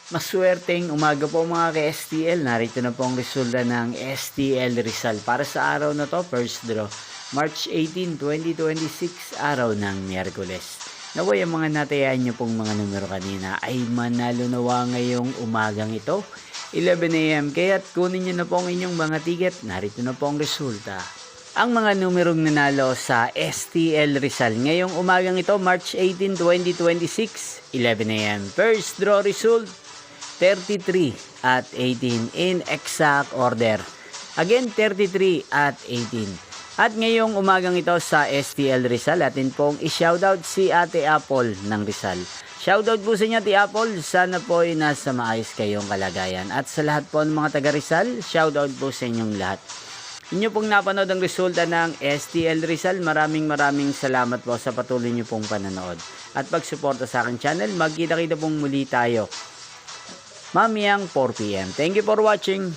Maswerteng umaga po mga ka-STL. Narito na po ang resulta ng STL Rizal. Para sa araw na to, first draw, March 18, 2026, araw ng Miyerkules. Naway ang mga natayaan nyo pong mga numero kanina ay manalo nawa ngayong umagang ito, 11 AM. Kaya't kunin nyo na po ang inyong mga ticket. Narito na po ang resulta. Ang mga numerong nanalo sa STL Rizal ngayong umagang ito, March 18, 2026, 11 AM. First draw result, 33 at 18 in exact order. Again, 33 at 18. At ngayong umagang ito sa STL Rizal, atin pong i-shoutout si Ate Apple ng Rizal. Shoutout po sa inyo, Ate Apple. Sana po ay nasa maayos kayong kalagayan. At sa lahat po ng mga taga Rizal, shoutout po sa inyong lahat. Inyo pong napanood ang resulta ng STL Rizal. Maraming salamat po sa patuloy nyo pong pananood. At pagsuporta sa aking channel, magkita-kita pong muli tayo mamayang 4 PM. Thank you for watching.